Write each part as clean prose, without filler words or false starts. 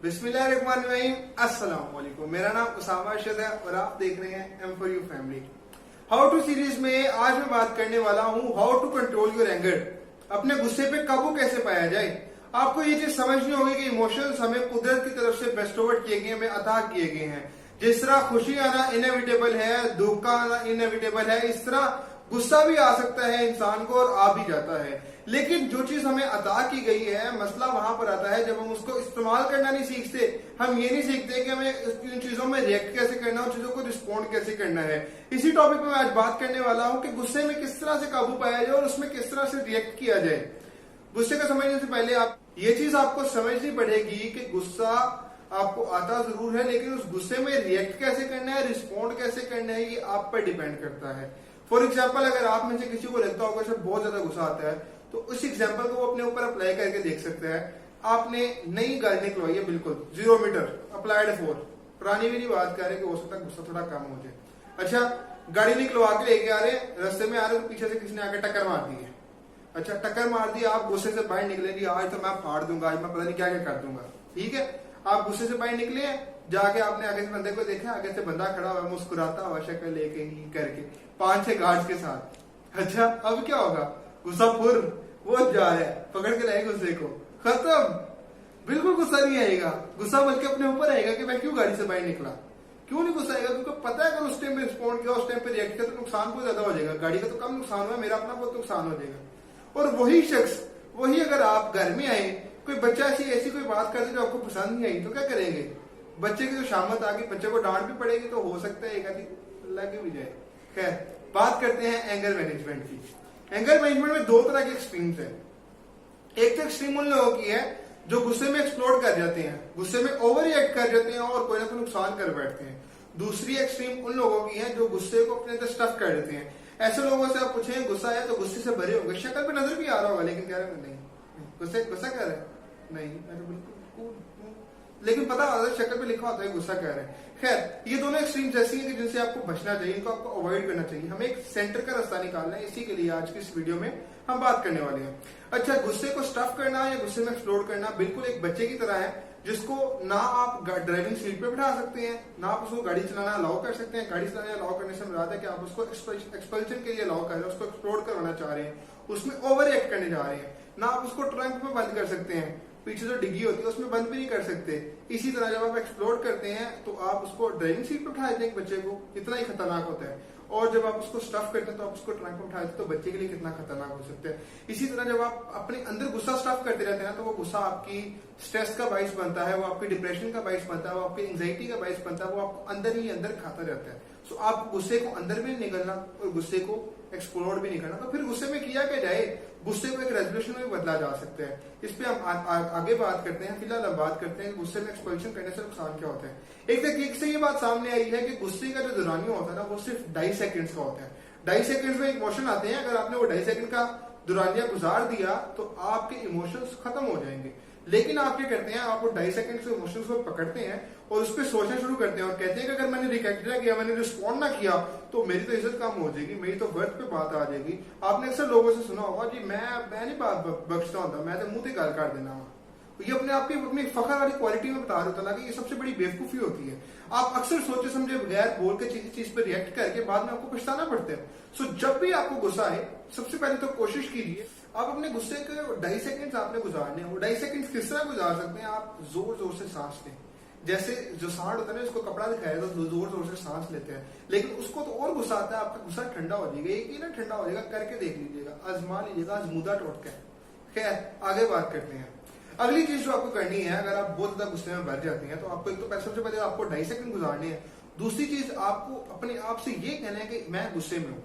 बिस्मिल्लाहिर्रहमानिर्रहीम। अस्सलाम वालेकुम। मेरा नाम उसामा अरशद है और आप देख रहे हैं M for you family. How to series में आज मैं बात करने वाला हूं how to control your anger. अपने गुस्से पे काबू कैसे पाया जाए। आपको ये चीज समझनी होगी कि इमोशंस हमें कुदरत की तरफ से बेस्टोवर्ड किए गए, हमें अता किए गए हैं। जिस तरह खुशी आना इनएविटेबल है, दुख का आना इनएविटेबल है, इस तरह गुस्सा भी आ सकता है इंसान को और आ भी जाता है। लेकिन जो चीज हमें अता की गई है, मसला वहां पर आता है जब हम उसको इस्तेमाल करना नहीं सीखते। हम ये नहीं सीखते कि हमें इन चीजों में रिएक्ट कैसे करना है, चीजों को रिस्पॉन्ड कैसे करना है। इसी टॉपिक में मैं आज बात करने वाला हूं कि गुस्से में किस तरह से काबू पाया जाए और उसमें किस तरह से रिएक्ट किया जाए। गुस्से को समझने से पहले आप ये चीज आपको समझनी पड़ेगी कि गुस्सा आपको आता जरूर है, लेकिन उस गुस्से में रिएक्ट कैसे करना है, रिस्पॉन्ड कैसे करना है, ये आप पर डिपेंड करता है। फॉर एग्जाम्पल, अगर आप में से किसी को लगता होगा कि बहुत ज्यादा गुस्सा आता है, तो उस एग्जाम्पल को वो अपने ऊपर अप्लाई करके देख सकते हैं। आपने नई गाड़ी निकलवाई है, बिल्कुल 0 मीटर अप्लाइड 4, पुरानी भी नहीं बात कर रहे कि हो सकता है गुस्सा थोड़ा कम हो जाए। अच्छा, गाड़ी निकलवा के लेके आ रहे, रास्ते में आ रहे तो पीछे से किसी ने आके टक्कर मार दी है। अच्छा, टक्कर मार दी, आप गुस्से से बाहर निकले, जी आज तो मैं फाड़ दूंगा, आज मैं पता नहीं क्या क्या कर दूंगा। ठीक है, आप गुस्से से बाहर निकले, जाके आपने आगे से बंदे को देखा, आगे से बंदा खड़ा हुआ मुस्कुराता हुआ शक्ल लेके ही करके 5-6 गार्ड्स के साथ। अच्छा, अब क्या होगा, गुस्सा फुर वो जा रहा है, पकड़ के लाएगा गुस्से को, खत्म। बिल्कुल गुस्सा नहीं आएगा, गुस्सा बल्कि अपने ऊपर आएगा कि मैं क्यों गाड़ी से बाहर निकला। क्यों नहीं गुस्सा आएगा? क्योंकि पता है अगर उस टाइम पे रिस्पॉन्ड किया, उस टाइम पे रिएक्ट किया तो नुकसान बहुत ज्यादा हो जाएगा। गाड़ी का तो कम नुकसान हुआ, मेरा अपना बहुत नुकसान हो जाएगा। और वही शख्स, वही अगर आप घर में आए, कोई बच्चा ऐसी कोई बात कर दे जो आपको पसंद नहीं आई, तो क्या करेंगे? बच्चे की तो शामत आ गई, बच्चे को डांट भी पड़ेगी, तो हो सकता है एक आधी लग भी जाए। खैर, बात करते हैं एंगर मैनेजमेंट की। एंगर मैनेजमेंट में 2 तरह के एक्सट्रीम्स हैं। एक तो एक्सट्रीम उन लोगों की है जो गुस्से में एक्सप्लोड कर जाते हैं, गुस्से में ओवर रिएक्ट कर जाते हैं और कोई ना कोई नुकसान कर बैठते हैं। दूसरी एक्सट्रीम उन लोगों की है जो गुस्से को अपने अंदर स्टफ कर देते हैं। ऐसे लोगों से आप पूछें गुस्सा है तो गुस्से से भरे होंगे, शक्ल पे नजर भी आ रहा होगा, लेकिन कह रहे हैं नहीं गुस्सा कर रहे हैं, नहीं मैं तो बिल्कुल, लेकिन पता होता है शक्ल पे लिखा होता है गुस्सा कह रहे हैं। खैर, ये दोनों एक्सट्रीम्स ऐसी हैं कि जिनसे आपको बचना चाहिए, इनको आपको अवॉइड करना चाहिए। हमें एक सेंटर का रास्ता निकालना है, इसी के लिए आज की इस वीडियो में हम बात करने वाले हैं। अच्छा, गुस्से को स्टफ करना या गुस्से में एक्सप्लोड करना बिल्कुल एक बच्चे की तरह है, जिसको ना आप ड्राइविंग सीट पे बिठा सकते हैं, ना आप उसको गाड़ी चलाना अलाउ कर सकते हैं। गाड़ी चलाना अलाउ करने से मुराद है कि आप उसको एक्सपल्शन के लिए अलाउ कर रहे हैं, उसको एक्सप्लोड करवाना चाह रहे हैं, उसमें ओवर एक्ट करने जा रहे हैं। ना आप उसको ट्रंक में बंद कर सकते हैं, पीछे जो डिग्गी होती है उसमें बंद भी नहीं कर सकते। इसी तरह जब आप एक्सप्लोर करते हैं तो आप उसको ड्राइविंग सीट पर उठा देते हैं, एक बच्चे को, कितना ही खतरनाक होता है। और जब आप उसको स्टफ करते हैं तो आप उसको ट्रंक में उठा देते हैं, तो बच्चे के लिए कितना खतरनाक हो सकता है। इसी तरह जब आप अपने अंदर गुस्सा स्टफ करते रहते हैं तो वो गुस्सा आपकी स्ट्रेस का बाइस बनता है, वो आपकी डिप्रेशन का बाइस बनता है, वो आपकी एंजाइटी का बाइस बनता है, वो आपको अंदर ही अंदर खाता रहता है। सो आप गुस्से को अंदर भी नहीं निकलना और गुस्से को एक्सप्लोर भी नहीं करना। तो फिर गुस्से में किया क्या जाए? गुस्से को एक रेजोल्यूशन में बदला जा सकता है। इस पे हम आगे बात करते हैं। फिलहाल हम बात करते हैं कि गुस्से में एक्सपल्शन करने से नुकसान क्या होता है। एक तकनीक से ये बात सामने आई है कि गुस्से का जो दौरानिया होता है ना, वो सिर्फ 2.5 सेकंड्स का होता है। 2.5 सेकंड्स में इमोशन आते हैं, अगर आपने वो 2.5 सेकंड का दौरानिया गुजार दिया तो आपके इमोशंस खत्म हो जाएंगे। लेकिन आप क्या करते हैं, आप वो 2.5 सेकंड से इमोशंस को पकड़ते हैं और उस पर सोचना शुरू करते हैं और कहते हैं कि अगर मैंने रिएक्ट ना किया, मैंने रिस्पॉन्ड ना किया तो मेरी तो इज्जत कम हो जाएगी, मेरी तो वर्थ पे बात आ जाएगी। आपने अक्सर लोगों से सुना होगा, जी मैं नहीं बात बख्शता होता, मैं तो मुंह से गाल काट देना। तो ये अपने आप की अपनी फखर वाली क्वालिटी में बता देता कि ये सबसे बड़ी बेवकूफी होती है। आप अक्सर सोचे समझे बगैर बोल के चीज पर रिएक्ट करके बाद में आपको पछताना पड़ता है। सो जब भी आपको गुस्सा आए, सबसे पहले तो कोशिश कीजिए आप अपने गुस्से के 2.5 सेकंड आपने गुजारने हैं। वो 2.5 सेकंड किस तरह गुजार सकते हैं? आप जोर जोर से सांस लें। जैसे जो सांड होता है ना, इसको कपड़ा दिखाया तो जोर जोर से सांस लेते हैं, लेकिन उसको तो और गुस्सा आता है, आपका गुस्सा ठंडा हो जाएगा। एक ही ना ठंडा हो जाएगा, करके देख लीजिएगा, आजमा लीजिएगा, आजमूदा टोटका है। खैर, आगे बात करते हैं। अगली चीज जो आपको करनी है, अगर आप बहुत ज्यादा गुस्से में भर जाते हैं तो आपको एक तो सबसे पहले आपको 2.5 सेकंड गुजारने हैं। दूसरी चीज, आपको अपने आप से ये कहना है कि मैं गुस्से में हूं।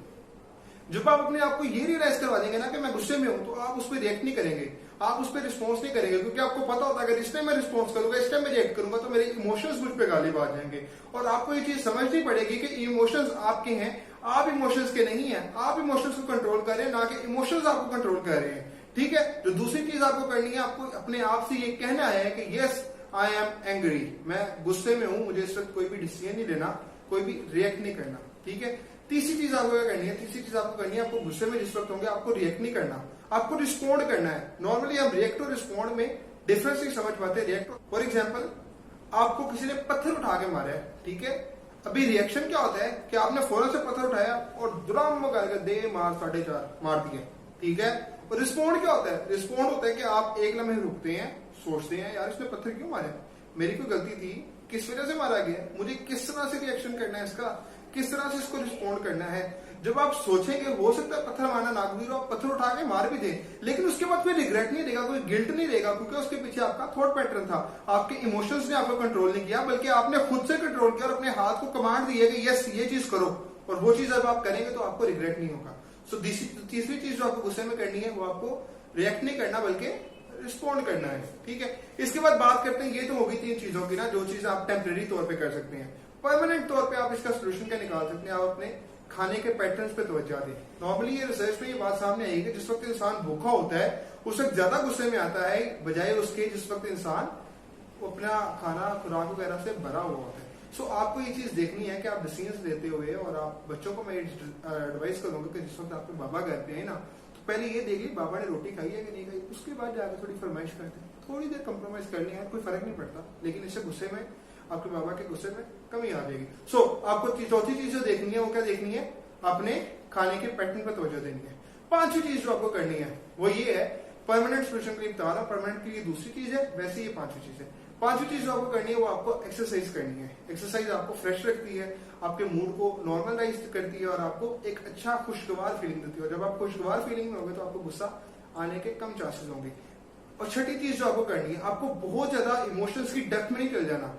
जब आप अपने आप को ये रियलाइज करवा देंगे ना कि मैं गुस्से में हूं, तो आप उस पर रिएक्ट नहीं करेंगे, आप उस पर रिस्पॉन्स नहीं करेंगे, क्योंकि आपको पता होता है अगर इस टाइम मैं रिस्पॉन्स करूंगा, इस टाइम मैं रिएक्ट करूंगा तो मेरे इमोशंस मुझ पे गालिब आ जाएंगे। और आपको ये चीज समझनी पड़ेगी कि इमोशंस आपके हैं, आप इमोशंस के नहीं है। आप इमोशंस को कंट्रोल कर रहे हैं, ना कि इमोशंस आपको कंट्रोल कर रहे हैं। ठीक है, जो दूसरी चीज आपको करनी है, आपको अपने आप से ये कहना है कि यस आई एम एंग्री, मैं गुस्से में हूं, मुझे इस वक्त कोई भी डिसीजन नहीं लेना, कोई भी रिएक्ट नहीं करना। ठीक है, तीसरी चीज आपको क्या करनी है? तीसरी चीज आपको करनी है, आपको गुस्से में जिस वक्त होंगे आपको रिएक्ट नहीं करना, आपको रिस्पॉन्ड करना है। नॉर्मली हम रिएक्ट और रिस्पॉन्ड में डिफरेंस नहीं समझ पाते, रिएक्ट। फॉर एग्जाम्पल, आपको किसी ने पत्थर उठा के मारा है, ठीक है, अभी रिएक्शन क्या होता है कि आपने फौरन से पत्थर उठाया और दुराम करके दे मार 4.5 मार दिए, ठीक है। और रिस्पॉन्ड क्या होता है? रिस्पॉन्ड होता है कि आप एक लम्हे रुकते हैं, सोचते हैं यार इसने पत्थर क्यों मारा, मेरी कोई गलती थी, किस वजह से मारा गया, मुझे किस तरह से रिएक्शन करना है इसका, किस तरह से इसको रिस्पॉन्ड करना है। जब आप सोचेंगे, हो सकता है पत्थर मारना नागुजर हो, आप पत्थर उठा के मार भी दें, लेकिन उसके बाद कोई रिग्रेट नहीं रहेगा, कोई गिल्ट नहीं रहेगा, क्योंकि उसके पीछे आपका थॉट पैटर्न था, आपके इमोशंस ने आपको कंट्रोल नहीं किया, बल्कि आपने खुद से कंट्रोल किया और अपने हाथ को कमांड दी है कि यस ये चीज करो, और वो चीज जब आप करेंगे तो आपको रिग्रेट नहीं होगा। सो तीसरी चीज जो आपको गुस्से में करनी है वो आपको रिएक्ट नहीं करना बल्कि रिस्पॉन्ड करना है, ठीक है। इसके बाद बात करते हैं, ये तो होगी 3 चीजों की ना, जो चीज आप टेम्परेरी तौर पे कर सकते हैं। परमानेंट तौर पे आप इसका सोल्यूशन क्या निकाल सकते हैं? आप अपने खाने के पैटर्न्स पे तवज्जो दें। नॉर्मली ये रिसर्च में ये बात सामने आई कि जिस वक्त इंसान भूखा होता है उस वक्त ज्यादा गुस्से में आता है बजाय उसके जिस वक्त इंसान अपना खाना खुराक वगैरह से भरा हुआ होता है। सो आपको ये चीज देखनी है कि आप डिसीजन लेते हुए, और आप बच्चों को मैं एडवाइस करूंगा कि जिस वक्त आपके बाबा घर पे है ना, तो पहले ये देख ली बाबा ने रोटी खाई है कि नहीं खाई, उसके बाद जाकर थोड़ी फरमाइश करते हैं, थोड़ी देर कंप्रोमाइज करनी है, कोई फर्क नहीं पड़ता, लेकिन इससे गुस्से में, आपके बाबा के गुस्से में कमी आ जाएगी। सो आपको चौथी चीज जो देखनी है वो क्या देखनी है? अपने खाने के पैटर्न पर तवज्जो देनी है। 5वीं चीज जो आपको करनी है वो ये है, परमानेंट सोल्यूशन के लिए बता रहा हूं, परमानेंट के लिए दूसरी चीज है, वैसे ये 5वीं चीज है। 5वीं चीज जो आपको करनी है वो आपको एक्सरसाइज करनी है। एक्सरसाइज आपको फ्रेश रखती है, आपके मूड को नॉर्मलाइज करती है और आपको एक अच्छा खुशगवार फीलिंग देती है। और जब आप खुशगवार फीलिंग में होगे तो आपको गुस्सा आने के कम चांसेस होंगे। और छठी चीज जो आपको करनी है, आपको बहुत ज्यादा इमोशंस की डेप्थ में नहीं चल जाना।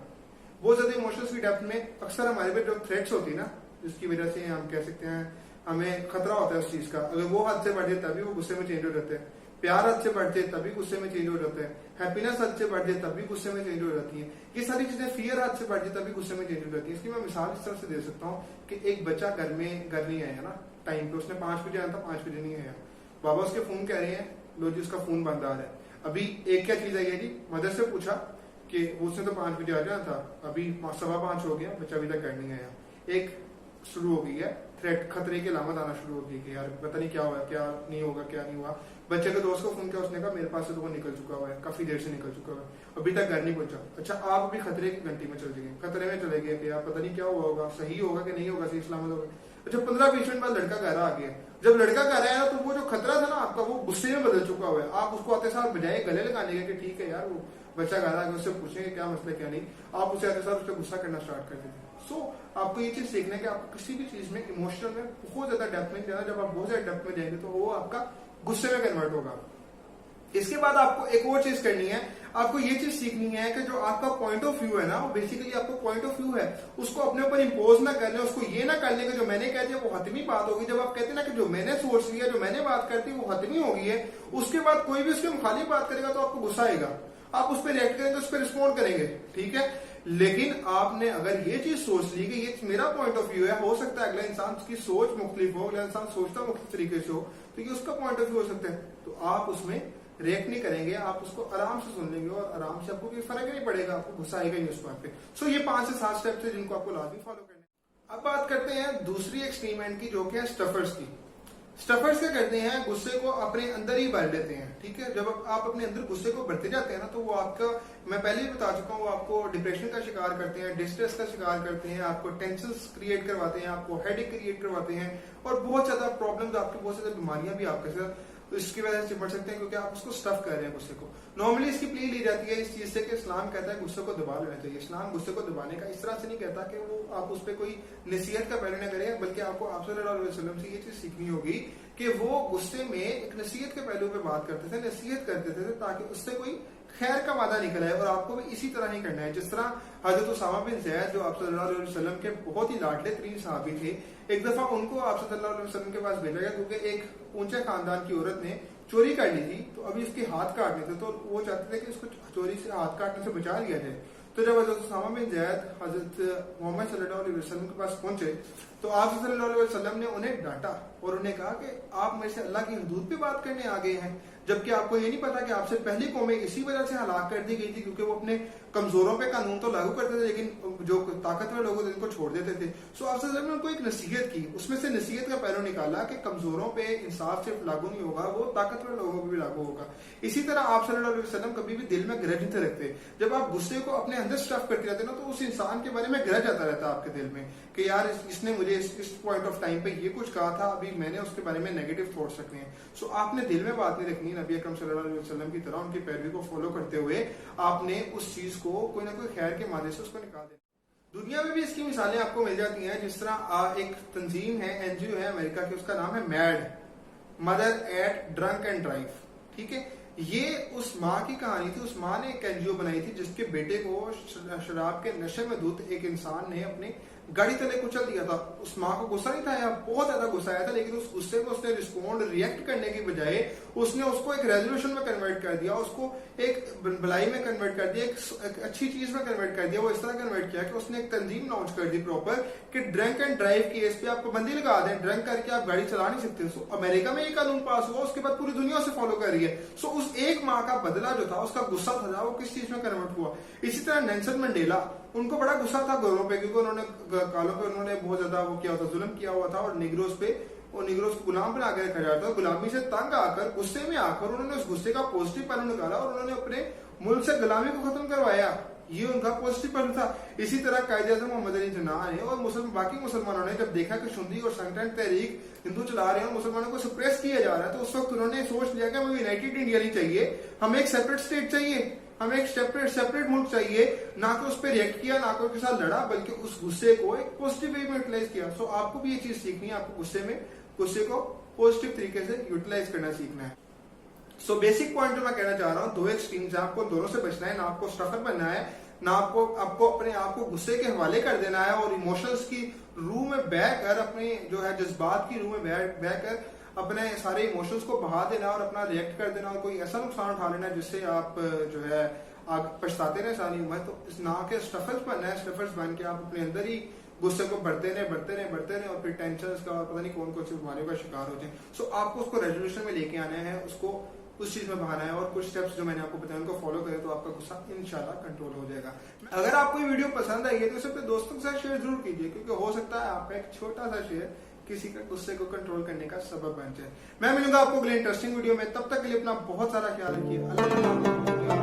बहुत ज्यादा इमोशंस की डेप्थ में अक्सर हमारे पे जो थ्रेट्स होती है ना, जिसकी वजह से हम कह सकते हैं हमें खतरा होता है उस चीज का, अगर वो हद से बढ़ जाए तभी वो गुस्से में चेंज हो जाते हैं, प्यार हद से बढ़ जाए तभी गुस्से में चेंज हो जाते हैं, हैप्पीनेस हद से बढ़ जाए तभी गुस्से में चेंज हो जाती है, ये सारी चीजें, फियर हद से बढ़ जाए तभी गुस्से में चेंज हो जाती है। इसकी मैं मिसाल इस तरह से दे सकता हूँ कि एक बच्चा घर नहीं आया ना टाइम पे, उसने 5 बजे आया था, 5 बजे नहीं आया, बाबा उसके फोन कह रहे हैं, लो जी उसका फोन बंद आ रहा है। अभी एक क्या चीज आई है जी, मदर से पूछा कि उसने तो 5 बजे आ जाना था, अभी 5:15 हो गया, बच्चा अभी तक घर नहीं आया। एक शुरू हो गई है थ्रेट, खतरे की अलामत आना शुरू हो गई कि यार पता नहीं क्या हुआ, क्या नहीं होगा, क्या नहीं हुआ। बच्चे के दोस्त को फोन किया, उसने कहा मेरे पास से तो वो निकल चुका हुआ है, काफी देर से निकल चुका हुआ है, अभी तक घर नहीं पहुंचा। अच्छा, आप भी खतरे की घंटी में चल गए, खतरे में चले गए कि यार पता नहीं क्या हुआ होगा, सही होगा कि नहीं होगा, सही सलामत होगा। अच्छा, 15-20 मिनट बाद लड़का घर आ गया। जब लड़का घर आया तो वो जो खतरा था ना आपका, वो गुस्से में बदल चुका हुआ है। आप उसको आते साथ बजाय गले लगाने के ठीक है यार वो बच्चा घर आ गया, उससे पूछेंगे क्या मसला क्या नहीं, आप उसे आते साथ उससे गुस्सा करना स्टार्ट कर देते। सो आपको ये चीज सीखना है कि आपको किसी भी चीज में इमोशनल में बहुत ज्यादा डेप्थ में जाना, जब आप बहुत ज्यादा डेप्थ में जाएंगे तो वो आपका गुस्से में कन्वर्ट होगा। इसके बाद आपको एक और चीज करनी है, आपको ये चीज सीखनी है कि जो आपका पॉइंट ऑफ व्यू है ना, वो बेसिकली आपको पॉइंट ऑफ व्यू है, उसको अपने ऊपर इंपोज ना करने, उसको ये ना करने कि जो मैंने कह दिया वो हतमी बात होगी। जब आप कहते हैं ना कि जो मैंने सोच लिया, जो मैंने बात करती वो हतमी होगी है, उसके बाद कोई भी उसके मुखालिफ बात करेगा तो आपको गुस्सा आएगा, आप उस पर रिएक्ट करेंगे, उस पर रिस्पॉन्ड करेंगे, ठीक है। लेकिन आपने अगर ये चीज सोच ली कि ये मेरा पॉइंट ऑफ व्यू है, हो सकता है अगला इंसान की सोच मुख्तलिफ हो, अगला इंसान सोचता मुख्तलिफ तरीके से हो, तो ये उसका पॉइंट ऑफ व्यू हो सकता है, तो आप उसमें रिएक्ट नहीं करेंगे, आप उसको आराम से सुन लेंगे और आराम से आपको कोई फर्क नहीं पड़ेगा, आपको गुस्सा आएगा ही उस बात पे। सो ये 5 से 7 स्टेप्स है जिनको आपको लाजमी फॉलो करने। अब बात करते हैं दूसरी एक्सट्रीम एंड की, जो कि है स्टफर्स की। स्टफर्स क्या करते हैं, गुस्से को अपने अंदर ही भर लेते हैं, ठीक है। जब आप अपने अंदर गुस्से को भरते जाते हैं ना, तो वो आपका, मैं पहले ही बता चुका हूँ, वो आपको डिप्रेशन का शिकार करते हैं, डिस्ट्रेस का शिकार करते हैं, आपको टेंशन क्रिएट करवाते हैं, आपको हेडेक क्रिएट करवाते हैं, और बहुत ज्यादा प्रॉब्लम्स, आपकी बहुत ज्यादा बीमारियां भी आपके साथ तो इसकी वजह से चिपट सकते हैं, क्योंकि आप उसको स्टफ कर रहे हैं गुस्से को। नॉर्मली इसकी प्ले ली जाती है इस चीज से कि इस्लाम कहता है गुस्से को दबा लेना चाहिए। इस्लाम गुस्से को दबाने का इस तरह से नहीं कहता कि वो आप उस पर कोई नसीहत का पहले न करें, बल्कि आपको आप सल्लल्लाहु अलैहि वसल्लम से ये चीज सीखनी होगी कि वो गुस्से में एक नसीहत के पहलू पे बात करते थे, नसीहत करते थे, ताकि उससे कोई खैर का वादा निकल आए। और आपको भी इसी तरह ही करना है, जिस तरह हजरत उसामा बिन ज़ैद, जो आप सल्लल्लाहु अलैहि वसल्लम के बहुत ही लाडले तरीन सहाबी थे, एक दफा उनको आप सल्लल्लाहु अलैहि वसल्लम के पास भेजा गया, क्योंकि एक ऊंचे खानदान की औरत ने चोरी कर ली थी, तो अभी उसके हाथ काटने थे, तो वो चाहते थे कि उसको चोरी से हाथ काटने से बचा लिया जाए। तो जब हजरत उसामा बिन ज़ैद हजरत मोहम्मद सल्लल्लाहु अलैहि वसल्लम के पास पहुंचे तो आप सल्लल्लाहु अलैहि वसल्लम ने उन्हें डांटा और उन्हें कहा कि आप मेरे से अल्लाह की हदूद पे बात करने आ गए हैं, जबकि आपको ये नहीं पता कि आपसे पहली कौमें इसी वजह से हलाक कर दी गई थी क्योंकि वो अपने कमजोरों पे कानून तो लागू करते थे लेकिन जो ताकतवर लोग थे उनको छोड़ देते थे। सो आप सल्लल्लाहु अलैहि वसल्लम ने उनको एक नसीहत की, उसमें से नसीहत का पहलू निकाला कि कमजोरों पे इंसाफ सिर्फ लागू नहीं होगा, वो ताकतवर लोगों पर भी लागू होगा। इसी तरह आप सल्लल्लाहु अलैहि वसल्लम कभी भी दिल में ग्रज नहीं रखते। जब आप गुस्से को अपने अंदर स्टफ करते रहते ना तो उस इंसान के बारे में ग्रज आता रहता है आपके दिल में कि यार इसने मुझे इस पॉइंट ऑफ टाइम पे ये कुछ कहा था, अभी मैंने उसके बारे में नेगेटिव थॉट्स रखने हैं। सो आपने दिल में बात नहीं रखनी, नबी अकरम सल्लल्लाहु अलैहि वसल्लम की तरह उनकी पैरवी को फॉलो करते हुए आपने उस चीज को कोई ना कोई खैर के मादे से उसको निकाल देना। दुनिया में भी इसकी मिसालें आपको मिल जाती हैं, जिस तरह एक तंजीम है, एनजीओ है अमेरिका की, उसका नाम है mad mother eight drunk and drive. ठीक है, ये उस माँ की कहानी थी। उस माँ ने एक एनजीओ बनाई थी जिसके बेटे को शराब के नशे में धुत एक इंसान ने अपने गाड़ी तले कुचल दिया था। उस माँ को गुस्सा नहीं था या बहुत ज्यादा गुस्सा आया था, लेकिन उस गुस्से में उसने रिएक्ट करने की बजाय उसने उसको एक रेजोल्यूशन में कन्वर्ट कर दिया, उसको एक भलाई में कन्वर्ट कर दिया, एक अच्छी चीज में कन्वर्ट कर दिया। वो इस तरह कन्वर्ट किया कि उसने एक तंजीम लॉन्च कर दी प्रॉपर कि ड्रंक एंड ड्राइव केस पे आप पाबंदी लगा दें, ड्रंक करके आप गाड़ी चला नहीं सकते। सो अमेरिका में ये कानून पास हुआ, उसके बाद पूरी दुनिया से फॉलो कर रही है। सो उस एक माँ का बदला जो था, उसका गुस्सा था, वो किस चीज में कन्वर्ट हुआ। इसी तरह नेल्सन मंडेला, उनको बड़ा गुस्सा था गोरों पे क्योंकि उन्होंने कालों पे उन्होंने बहुत ज्यादा वो किया था, जुल्म किया हुआ था और निग्रोस पे और निग्रोस को गुलाम बना के रखा जाता था। गुलामी से तंग आकर, गुस्से में आकर उन्होंने उस गुस्से का पॉजिटिव पहलू निकाला और उन्होंने अपने मुल्क से गुलामी को खत्म करवाया। ये उनका पॉजिटिव पहलू था। इसी तरह कायदे-ए-आज़म मोहम्मद अली जिन्नाह ने और बाकी मुसलमानों ने जब देखा कि सुन्नी और संगठन तहरीक हिंदू चला रहे हैं और मुसलमानों को सप्रेस किया जा रहा है, तो उस वक्त उन्होंने सोच लिया कि हमें यूनाइटेड इंडिया नहीं चाहिए, हमें एक सेपरेट स्टेट चाहिए, हमें एक सेपरेट मुल्क चाहिए। ना कि उस पर रिएक्ट किया, ना कोई के साथ लड़ा, बल्कि उस गुस्से को एक पॉजिटिव वे में यूटिलाइज किया। सो आपको भी ये चीज सीखनी है, आपको गुस्से को पॉजिटिव तरीके से यूटिलाइज करना सीखना है। सो बेसिक पॉइंट जो मैं कहना चाह रहा हूँ, दो एक्सट्रीम्स है, आपको दोनों से बचना है। ना आपको स्टफर बनना है, ना आपको अपने आप को गुस्से के हवाले कर देना है और इमोशंस की रूह में बहकर, अपने जो है जज्बात की रूह में बहकर अपने सारे इमोशंस को बहा देना और अपना रिएक्ट कर देना और कोई ऐसा नुकसान उठा लेना जिससे आप जो है आप पछताते रहे सारी उम्र। तो इस ना के स्टफर्स बनना है, स्टफर्स बन के आप अपने अंदर ही गुस्से को बढ़ते रहे और फिर टेंशन का और पता नहीं कौन कौन सी बीमारियों का शिकार हो जाए। सो आपको उसको रेजोल्यूशन में लेके आना है, उसको उस चीज में बहाना है और कुछ स्टेप्स जो मैंने आपको बताया उनको फॉलो करें तो आपका गुस्सा इंशाल्लाह कंट्रोल हो जाएगा। अगर आपको ये वीडियो पसंद आई है तो इसे अपने दोस्तों के साथ शेयर जरूर कीजिए, क्योंकि हो सकता है आपका एक छोटा सा शेयर किसी का गुस्से को कंट्रोल करने का सबब बन जाए। मैं मिलूंगा आपको अगले इंटरेस्टिंग वीडियो में, तब तक के लिए अपना बहुत सारा ख्याल रखिए। अल्लाह